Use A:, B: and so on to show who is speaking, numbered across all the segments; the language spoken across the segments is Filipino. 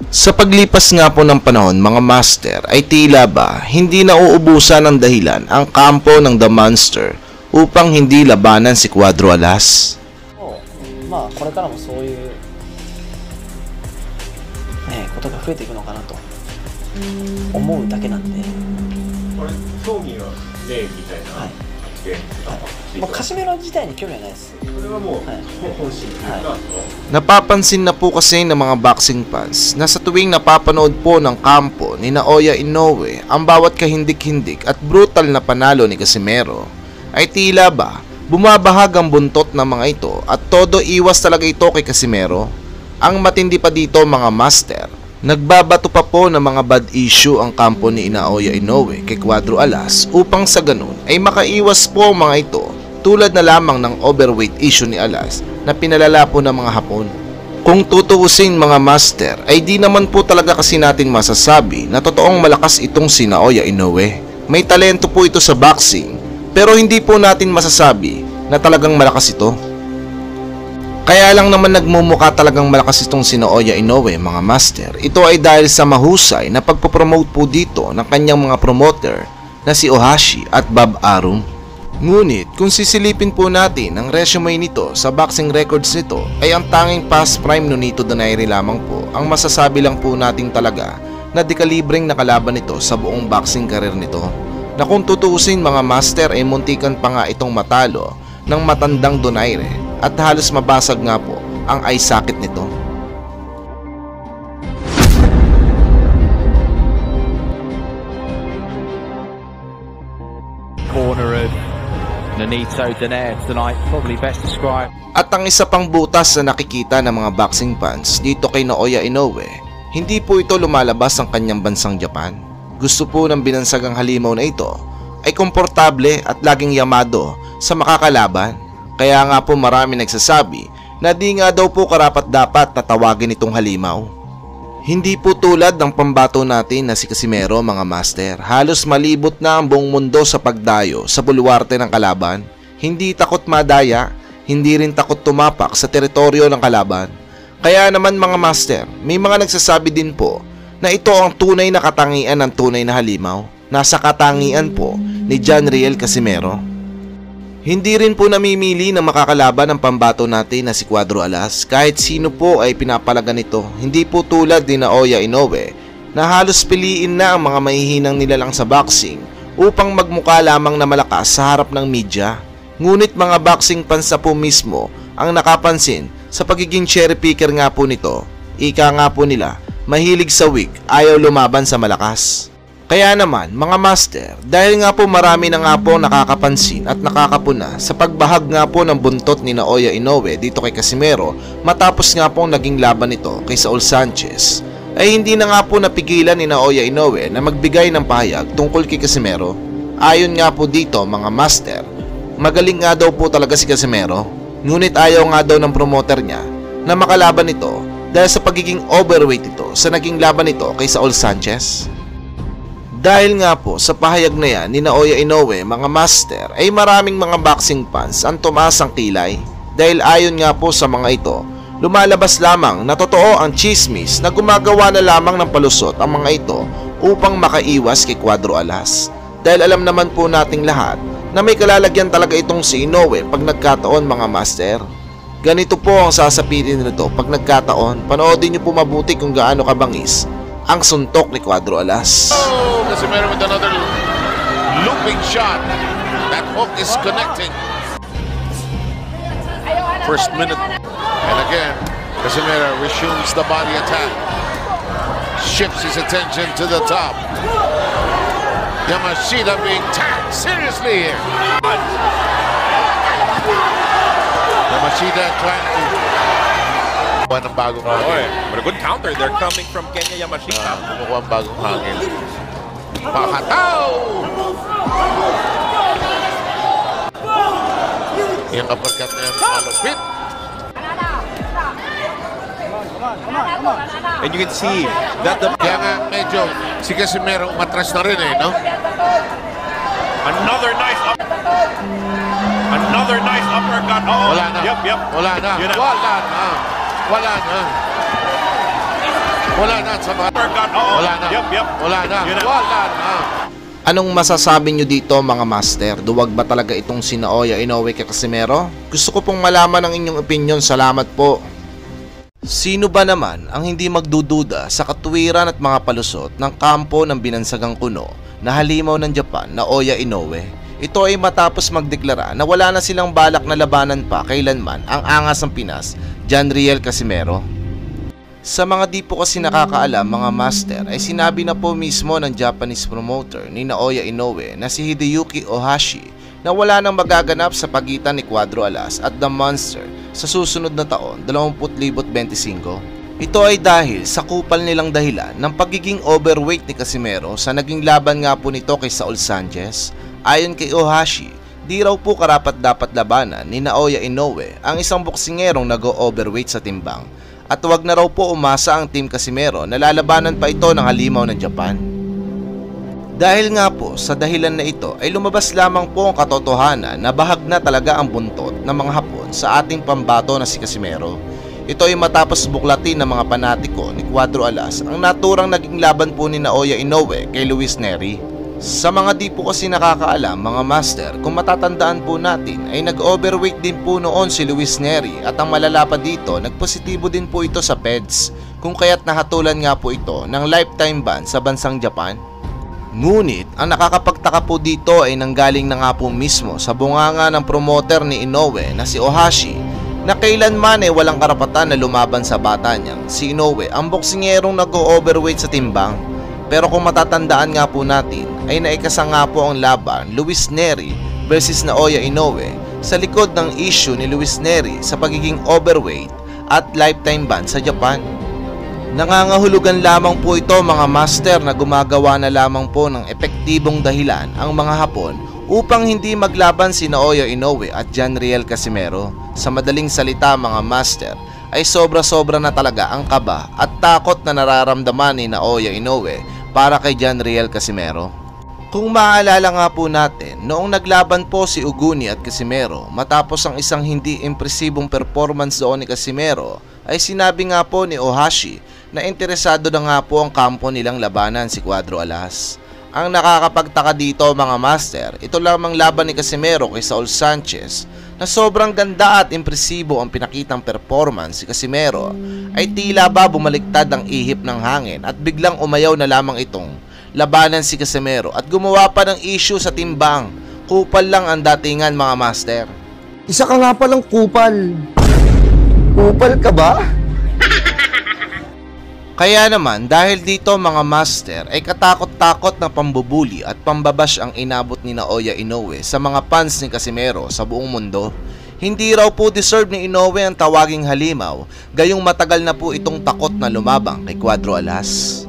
A: Sa paglipas nga po ng panahon mga master ay tila ba hindi nauubusan ng dahilan ang kampo ng The Monster upang hindi labanan si Cuadro Alas.
B: まあこれからもそういう、ね、ことが増えていくのかなと思うだけなんで。
C: これ競技がねみたいな発言が、
B: まあカシメロ自体に興味はないです。
C: これはもう本心というか、
A: Napapansin na po kasi ng mga boxing fans na sa tuwing napapanood po ng kampo ni Naoya Inoue ang bawat kahindik-hindik at brutal na panalo ni Casimero ay tila ba bumabahag ang buntot ng mga ito at todo iwas talaga ito kay Casimero. Ang matindi pa dito mga master, nagbabato pa po ng mga bad issue ang kampo ni Naoya Inoue kay Cuadro Alas upang sa ganun ay makaiwas po ang mga ito tulad na lamang ng overweight issue ni Alas na pinalala po ng mga Hapon. Kung tutuusin mga master ay di naman po talaga kasi natin masasabi na totoong malakas itong si Naoya Inoue. May talento po ito sa boxing pero hindi po natin masasabi na talagang malakas ito. Kaya lang naman nagmumukha talagang malakas itong si Naoya Inoue mga master. Ito ay dahil sa mahusay na pagpopromote po dito ng kanyang mga promoter na si Ohashi at Bob Arum. Ngunit kung sisilipin po natin ang resume nito sa boxing records nito ay ang tanging past prime Nonito Donaire lamang po ang masasabi lang po natin talaga na dekalibreng nakalaban nito sa buong boxing career nito. Na kung tutuusin mga master ay muntikan pa nga itong matalo ng matandang Donaire at halos mabasag nga po ang eye socket nito.
D: Corner of Nonito Donaire tonight, probably best described.
A: At ang isa pang butas na nakikita ng mga boxing fans dito kay Naoya Inoue, hindi po ito lumalabas ang kanyang bansang Japan. Gusto po ng binansagang halimaw na ito ay komportable at laging yamado sa makakalaban. Kaya nga po marami nagsasabi na di nga daw po karapat-dapat na tawagin itong halimaw. Hindi po tulad ng pambato natin na si Casimero mga master. Halos malibot na ang buong mundo sa pagdayo sa bulwarte ng kalaban. Hindi takot madaya, hindi rin takot tumapak sa teritoryo ng kalaban. Kaya naman mga master, may mga nagsasabi din po na ito ang tunay na katangian ng tunay na halimaw. Nasa katangian po ni John Riel Casimero. Hindi rin po namimili ng makakalaban ng pambato natin na si Cuadro Alas. Kahit sino po ay pinapalagan nito. Hindi po tulad ni Naoya Inoue na halos piliin na ang mga mahihinang nilalang sa boxing upang magmukha lamang na malakas sa harap ng media. Ngunit mga boxing fans na po mismo ang nakapansin sa pagiging cherry picker nga po nito. Ika nga po nila, mahilig sa weak, ayaw lumaban sa malakas. Kaya naman mga master, dahil nga po marami na nga po nakakapansin at nakakapuna sa pagbahag nga po ng buntot ni Naoya Inoue dito kay Casimero matapos nga po naging laban nito kay Saul Sanchez, ay hindi na nga po napigilan ni Naoya Inoue na magbigay ng pahayag tungkol kay Casimero. Ayon nga po dito mga master, magaling nga daw po talaga si Casimero, ngunit ayaw nga daw ng promoter niya na makalaban ito dahil sa pagiging overweight ito sa naging laban nito kay Saul Sanchez. Dahil nga po sa pahayag na yan ni Naoya Inoue mga master ay maraming mga boxing fans ang tumaas ang kilay. Dahil ayon nga po sa mga ito, lumalabas lamang na totoo ang chismis na gumagawa na lamang ng palusot ang mga ito upang makaiwas kay Cuadro Alas. Dahil alam naman po nating lahat na may kalalagyan talaga itong si Inoue pag nagkataon mga master. Ganito po ang sasapitin nito pag nagkataon. Panoodin nyo po mabuti kung gaano kabangis ang suntok ni Cuadro Alas.
E: Oh, Casimero with another looping shot. That hook is connecting. First minute. And again, Casimero resumes the body attack. Shifts his attention to the top. Yamashita being tagged seriously here. Yamashita trying to ng bagong hangin.
C: But a good counter. They're coming from Kenya Yamashita.
E: Kumukuha ang bagong hangin. Pakataw! Yung uppercut na yung malupit.
C: And you can see that the...
E: Kaya nga medyo si Casimero umatras na rin eh, no?
C: Another nice uppercut.
E: Wala na.
C: Yep.
E: Wala na. Wala na. Wala na. Wala na sa mga... Wala na. Wala na. Wala na.
A: Anong masasabi nyo dito mga master? Duwag ba talaga itong si Naoya Inoue kay Casimero? Gusto ko pong malaman ang inyong opinion. Salamat po. Sino ba naman ang hindi magdududa sa katuwiran at mga palusot ng kampo ng binansagang kuno na halimaw ng Japan, Naoya Inoue? Ito ay matapos magdeklara na wala na silang balak na labanan pa kailanman ang angas ng Pinas, Janriel Casimero. Sa mga di po kasi nakakaalam mga master ay sinabi na po mismo ng Japanese promoter ni Naoya Inoue na si Hideyuki Ohashi na wala nang magaganap sa pagitan ni Cuadro Alas at The Monster sa susunod na taon 2025. Ito ay dahil sa kupal nilang dahilan ng pagiging overweight ni Casimero sa naging laban nga po nito kay Saul Sanchez. Ayon kay Ohashi, di raw po karapat-dapat labanan ni Naoya Inoue ang isang boksingerong nag-overweight sa timbang at wag na raw po umasa ang Team Casimero na lalabanan pa ito ng halimaw ng Japan. Dahil nga po sa dahilan na ito ay lumabas lamang po ang katotohanan na bahag na talaga ang buntot ng mga Hapon sa ating pambato na si Casimero. Ito ay matapos buklatin ng mga panatiko ni Cuadro Alas ang naturang naging laban po ni Naoya Inoue kay Luis Nery. Sa mga di po kasi nakakaalam mga master, kung matatandaan po natin ay nag-overweight din po noon si Luis Nery at ang malala pa dito, nagpositibo din po ito sa PEDS kung kaya't nahatulan nga po ito ng lifetime ban sa bansang Japan. Ngunit ang nakakapagtaka po dito ay nanggaling na nga po mismo sa bunganga ng promoter ni Inoue na si Ohashi na kailanman ay walang karapatan na lumaban sa bata niyang si Inoue, ang boksingerong nag-overweight sa timbang. Pero kung matatandaan nga po natin ay naikasa nga po ang laban Luis Nery versus Naoya Inoue sa likod ng issue ni Luis Nery sa pagiging overweight at lifetime ban sa Japan. Nangangahulugan lamang po ito mga master na gumagawa na lamang po ng epektibong dahilan ang mga Hapon upang hindi maglaban si Naoya Inoue at Janriel Casimero. Sa madaling salita mga master ay sobra-sobra na talaga ang kaba at takot na nararamdaman ni Naoya Inoue para kay Janriel Casimero. Kung maaalala nga po natin, noong naglaban po si Uguni at Casimero matapos ang isang hindi impresibong performance doon ni Casimero ay sinabi nga po ni Ohashi na interesado na nga po ang kampo nilang labanan si Cuadro Alas. Ang nakakapagtaka dito mga master, ito lamang laban ni Casimero kay Saul Sanchez na sobrang ganda at impresibo ang pinakitang performance si Casimero ay tila ba bumaliktad ang ihip ng hangin at biglang umayaw na lamang itong labanan si Casimero at gumawa pa ng issue sa timbang. Kupal lang ang datingan mga master.
F: Isa ka nga palang kupal. Kupal ka ba?
A: Kaya naman dahil dito mga master ay katakot-takot na pambubuli at pambabash ang inabot ni Naoya Inoue sa mga fans ni Casimero sa buong mundo. Hindi raw po deserve ni Inoue ang tawaging halimaw, gayong matagal na po itong takot na lumabang kay Cuadro Alas.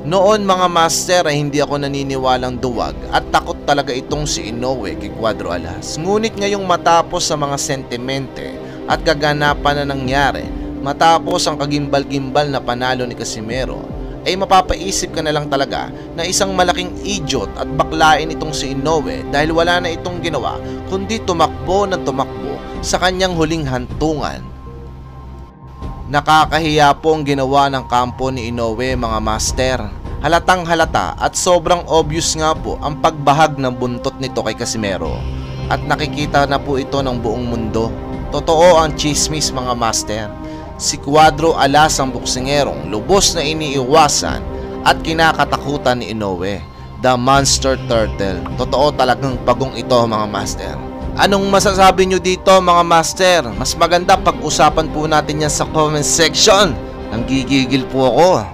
A: Noon mga master ay hindi ako naniniwalang duwag at takot talaga itong si Inoue kay Cuadro Alas. Ngunit ngayong matapos sa mga sentimente at kaganapan na nangyari, matapos ang kagimbal-gimbal na panalo ni Casimero, ay mapapaisip ka na lang talaga na isang malaking idiot at baklain itong si Inoue dahil wala na itong ginawa kundi tumakbo ng tumakbo sa kanyang huling hantungan. Nakakahiya po ang ginawa ng kampo ni Inoue mga master. Halatang halata at sobrang obvious nga po ang pagbahag ng buntot nito kay Casimero at nakikita na po ito ng buong mundo. Totoo ang chismis mga master. Si Cuadro Alas ang boksingerong lubos na iniiwasan at kinakatakutan ni Inoue, the Monster Turtle. Totoo talagang pagong ito mga master. Anong masasabi nyo dito mga master? Mas maganda pag-usapan po natin yan sa comment section. Nanggigigil po ako.